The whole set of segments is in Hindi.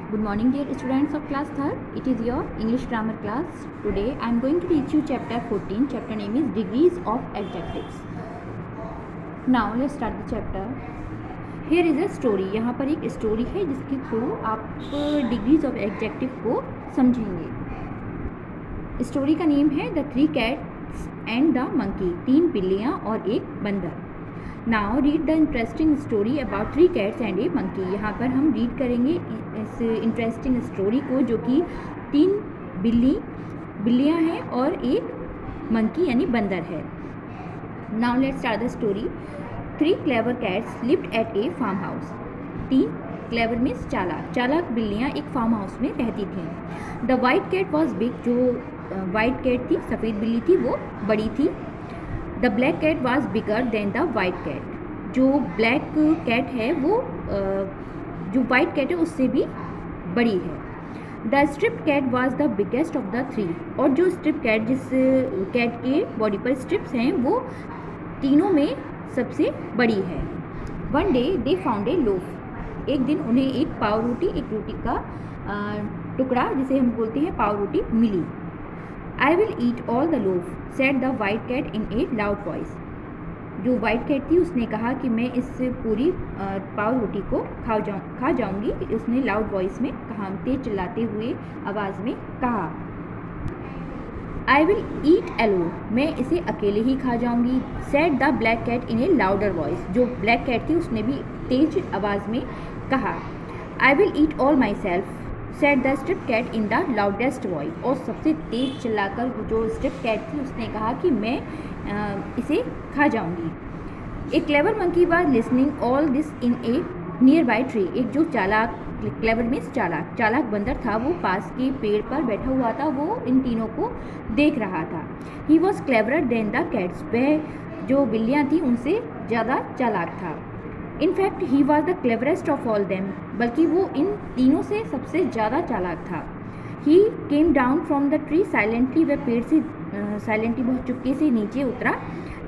Good morning, dear students of class 3rd. It is your English grammar class. Today I am going to teach you chapter 14. Chapter name is Degrees of Adjectives. Now let's start the chapter. Here is a story. यहाँ पर एक स्टोरी है जिसके थ्रू आप डिग्रीज ऑफ एडजेक्टिव को समझेंगे. स्टोरी का नेम है the 3 cats and the monkey. 3 बिल्लियाँ और एक बंदर. Now read the interesting story about 3 cats and A monkey. यहाँ पर हम रीड करेंगे इस इंटरेस्टिंग स्टोरी को जो कि 3 बिल्लियाँ हैं और एक मंकी यानी बंदर है. Now let's start the story. 3 clever cats lived at a farm house. 3 clever means चालाक बिल्लियाँ एक फार्म हाउस में रहती थीं. The white cat was big. जो वाइट कैट थी, सफ़ेद बिल्ली थी, वो बड़ी थी. The black cat was bigger than the white cat. जो ब्लैक कैट है वो जो वाइट कैट है उससे भी बड़ी है. The striped cat was the biggest of the 3. और जो स्ट्रिप कैट, जिस कैट के बॉडी पर स्ट्रिप्स हैं, वो तीनों में सबसे बड़ी है. One day they found a loaf. एक दिन उन्हें एक पाव रोटी, एक रोटी का टुकड़ा जिसे हम बोलते हैं पाव रोटी, मिली. I will eat all the loaf said the white cat in a loud voice. जो वाइट कैट थी उसने कहा कि मैं इस पूरी पाव रोटी को खा जाऊंगी. उसने लाउड वॉइस में कहा, तेज चिल्लाते हुए आवाज़ में कहा. I will eat alone. मैं इसे अकेले ही खा जाऊंगी. Said the black cat in a louder voice. जो ब्लैक कैट थी उसने भी तेज आवाज़ में कहा. I will eat all myself said the strip cat in the loudest voice. और सबसे तेज चिल्लाकर जो स्ट्रिप कैट थी उसने कहा कि मैं इसे खा जाऊंगी. A clever monkey was listening all this in a nearby tree. एक जो क्लेवर मीन्स चालाक बंदर था, वो पास के पेड़ पर बैठा हुआ था. वो इन तीनों को देख रहा था. He was cleverer than the cats. वह जो बिल्लियाँ थीं उनसे ज़्यादा चालाक था. In fact he was the cleverest of all them. बल्कि वो इन तीनों से सबसे ज़्यादा चालाक था. He came down from the tree silently. वह पेड़ से साइलेंटली बहुत चुपके से नीचे उतरा.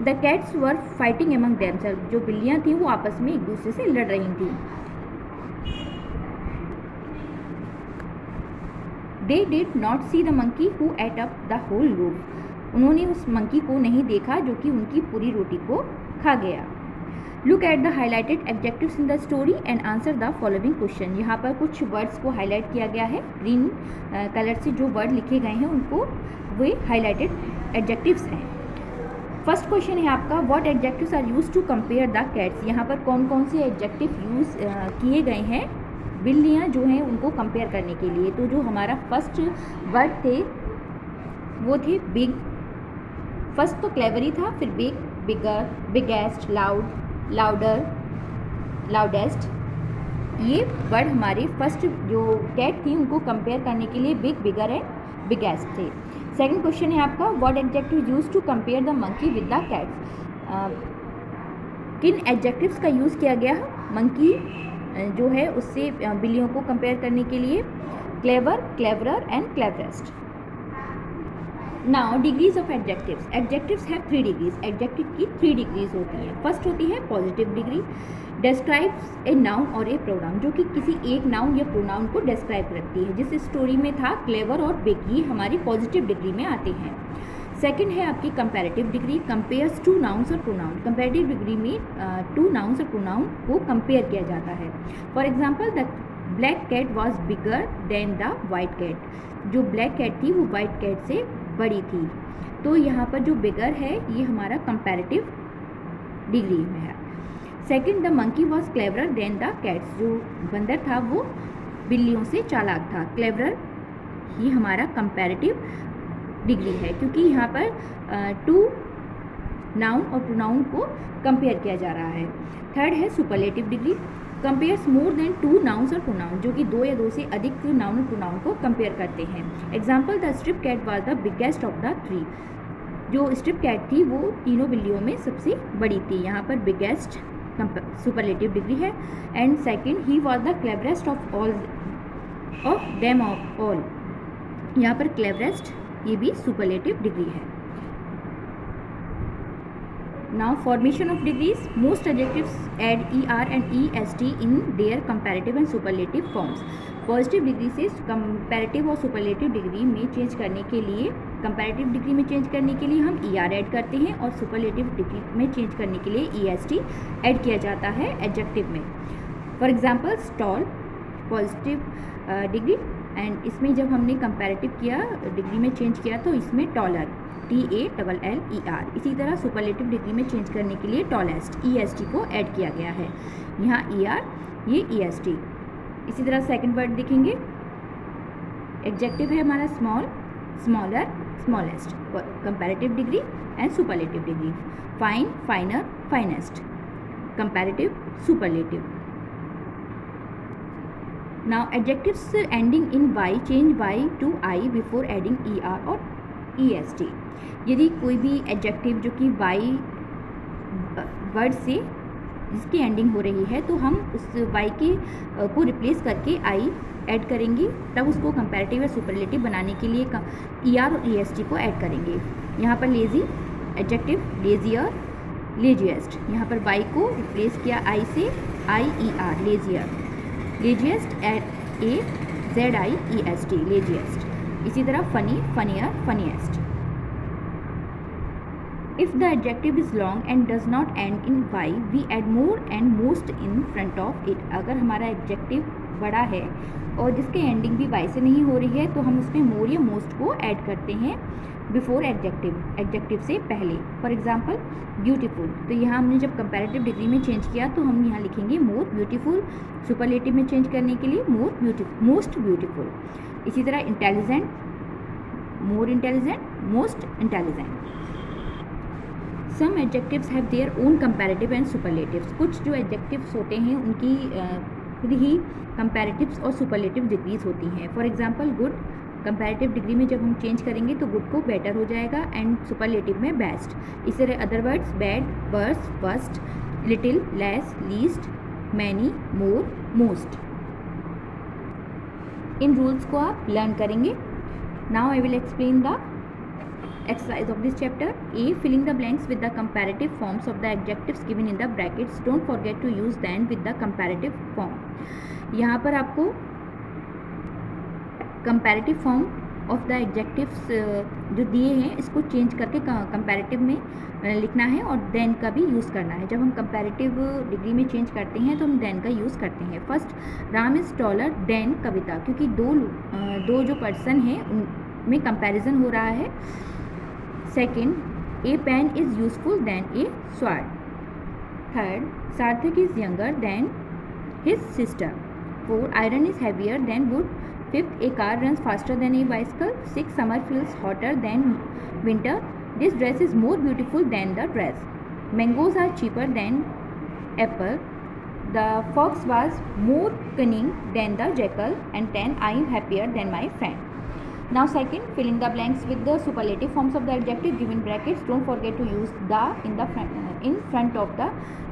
The cats were fighting among themselves. जो बिल्लियाँ थीं वो आपस में एक दूसरे से लड़ रही थीं. They did not see the monkey who ate up the whole loaf. उन्होंने उस मंकी को नहीं देखा जो कि उनकी पूरी रोटी को खा गया. Look at the highlighted adjectives in the story and answer the following question. यहाँ पर कुछ वर्ड्स को हाईलाइट किया गया है. ग्रीन कलर से जो वर्ड लिखे गए हैं उनको वे हाईलाइटेड एडजेक्टिव्स हैं. फर्स्ट क्वेश्चन है आपका, what adjectives are use to compare the cats. यहाँ पर कौन कौन से एडजेक्टिव यूज़ किए गए हैं बिल्लियाँ जो हैं उनको कंपेयर करने के लिए. तो जो हमारा फर्स्ट वर्ड थे वो थे बिग. फर्स्ट तो क्लेवर ही था, फिर big, bigger, biggest, loud, louder, loudest. ये वर्ड हमारे फर्स्ट जो कैट थी उनको कंपेयर करने के लिए बिग, बिगर एंड बिगेस्ट थे. सेकंड क्वेश्चन है आपका, what adjective use to compare the monkey with the cats. किन एडजेक्टिव्स का यूज़ किया गया मंकी जो है उससे बिल्लियों को कंपेयर करने के लिए. Clever, cleverer and cleverest. Now degrees of adjectives. Adjectives have 3 degrees. Adjective की 3 डिग्रीज होती हैं. फर्स्ट होती है positive degree. Describes a noun और ए प्रोनाउन. जो कि किसी एक नाउन या प्रोनाउन को डिस्क्राइब करती है. जिस स्टोरी में था क्लेवर और बिग, ये हमारी पॉजिटिव डिग्री में आते हैं. सेकंड है आपकी कंपैरेटिव डिग्री. कंपेयर्स 2 नाउन्स और प्रोनाउन. कंपैरेटिव डिग्री में 2 नाउन्स और प्रोनाउन को कंपेयर किया जाता है. For example the black cat was bigger than the white cat. जो ब्लैक कैट थी वो वाइट कैट से बड़ी थी. तो यहाँ पर जो बिगर है ये हमारा कंपैरेटिव डिग्री में है. Second, the monkey was cleverer than the cats. जो बंदर था वो बिल्लियों से चालाक था. क्लेवरर ये हमारा कंपैरेटिव डिग्री है क्योंकि यहाँ पर 2 नाउन और प्रोनाउन को कंपेयर किया जा रहा है. थर्ड है superlative degree. Compares more than 2 nouns और प्रोनाउन. जो कि 2 या 2 से अधिक नाउन और प्रोनाउन को कंपेयर करते हैं. Example, the strip cat was the biggest of the 3. जो स्ट्रिप कैट थी वो तीनों बिल्लियों में सबसे बड़ी थी. यहाँ पर बिगेस्ट सुपरलेटिव डिग्री है. And second, he was the cleverest of all of them all. यहाँ पर क्लेवरेस्ट ये भी सुपरलेटिव डिग्री है. Now formation of degrees. Most adjectives add er and est in their comparative and superlative forms. Positive degree से कंपैरेटिव और सुपरलेटिव डिग्री में चेंज करने के लिए, कंपैरेटिव डिग्री में चेंज करने के लिए हम er ऐड करते हैं और सुपरलेटिव डिग्री में चेंज करने के लिए est ऐड किया जाता है एडजेक्टिव में. For example stall positive degree and इसमें जब हमने कंपैरेटिव किया, डिग्री में चेंज किया तो इसमें टॉलर TALLER. इसी तरह सुपरलेटिव डिग्री में चेंज करने के लिए टॉलेस्ट EST को ऐड किया गया है. यहाँ ER, ये EST. इसी तरह सेकंड वर्ड देखेंगे. एडजेक्टिव है हमारा small, smaller, smallest. Comparative degree and superlative degree. Fine, फाइनर, finest. Comparative, superlative. Now adjectives ending in y change y to I before adding er और est. यदि कोई भी एडजेक्टिव जो कि y वर्ड से जिसकी एंडिंग हो रही है तो हम उस y के को रिप्लेस करके I ऐड करेंगे, तब उसको कंपैरेटिव या सुपरलेटिव बनाने के लिए er और est को ऐड करेंगे. यहाँ पर लेज़ी एडजेक्टिव, लेजियर, लेजिएस्ट. यहाँ पर y को रिप्लेस किया I से, IER, लेजियर. लेजिएस्ट एट AZIEST, लेजिएस्ट. इसी तरह funny, funnier, funniest. If the adjective is long and does not end in Y we add more and most in front of it. अगर हमारा एडजेक्टिव बड़ा है और जिसके एंडिंग भी वाई से नहीं हो रही है तो हम उसमें मोर या मोस्ट को ऐड करते हैं बिफोर एडजेक्टिव, एडजेक्टिव से पहले. For example beautiful. तो यहाँ हमने जब कंपैरेटिव डिग्री में चेंज किया तो हम यहाँ लिखेंगे मोर ब्यूटीफुल. सुपरलेटिव में चेंज करने के लिए मोस्ट ब्यूटीफुल. इसी तरह intelligent, more intelligent, most intelligent. Some adjectives have their own comparative and superlatives. कुछ जो एडजेक्टिव्स होते हैं उनकी खुद ही कंपैरेटिव्स और सुपरलेटिव डिग्रीज होती हैं. For example good, comparative degree में जब हम चेंज करेंगे तो गुड को बेटर हो जाएगा एंड सुपरलेटिव में बेस्ट. इस तरह other words bad, worse, worst, little, less, least, many, more, most. इन रूल्स को आप लर्न करेंगे. Now I will explain the exercise of this chapter. A. Filling the blanks with the comparative forms of the adjectives given in the brackets. Don't forget to use then with the comparative form. यहाँ पर आपको comparative form of the adjectives जो दिए हैं इसको चेंज करके comparative में लिखना है और then का भी यूज़ करना है. जब हम comparative डिग्री में चेंज करते हैं तो हम then का यूज़ करते हैं. First, Ram is taller than Kavita, क्योंकि दो जो पर्सन हैं उनमें कंपैरिजन हो रहा है. Second, a pen is useful than a sword. Third, Sarthak is younger than his sister. Fourth, iron is heavier than wood. Fifth, a car runs faster than a bicycle. Sixth, summer feels hotter than winter. This dress is more beautiful than the dress. Mangoes are cheaper than apple. The fox was more cunning than the jackal. And 10, I am happier than my friend. Now second, fill in the blanks with the superlative forms of the adjective given brackets. Don't forget to use the in front of the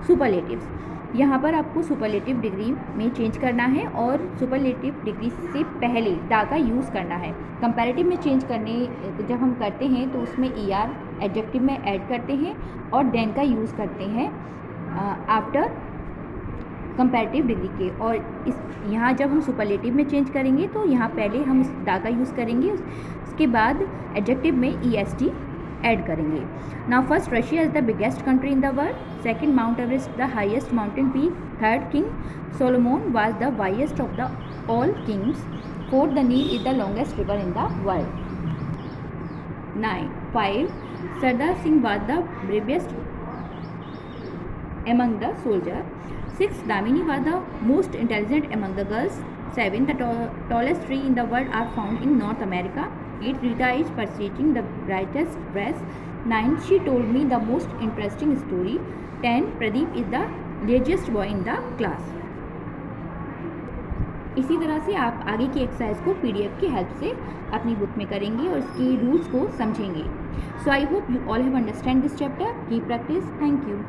superlatives. यहाँ पर आपको सुपरलेटिव डिग्री में चेंज करना है और सुपरलेटिव डिग्री से पहले दा का यूज़ करना है. कंपैरेटिव में चेंज करने जब हम करते हैं तो उसमें ER एडजेक्टिव में ऐड करते हैं और देन का यूज़ करते हैं आफ्टर कंपैरेटिव डिग्री के. और इस यहाँ जब हम सुपरलेटिव में चेंज करेंगे तो यहाँ पहले हम इस दा का यूज़ करेंगे, उसके बाद एडजेक्टिव में EST ऐड करेंगे. Now first, Russia is the biggest country in the world. Second, Mount Everest the highest mountain peak. Third, king Solomon was the wisest of the all kings. Fourth, the Nile is the longest river in the world. 9. 5, Sardar Singh was the bravest among the soldiers. 6, Damini was the most intelligent among the girls. 7, the tallest tree in the world are found in North America. 8, Rita is purchasing the brightest dress. 9, she told me the most interesting story. 10, Pradeep is the laziest boy in the class. इसी तरह से आप आगे की एक्सरसाइज को PDF की हेल्प से अपनी बुक में करेंगे और इसकी रूल्स को समझेंगे. So I hope you all have understand this chapter. Keep practice. Thank you.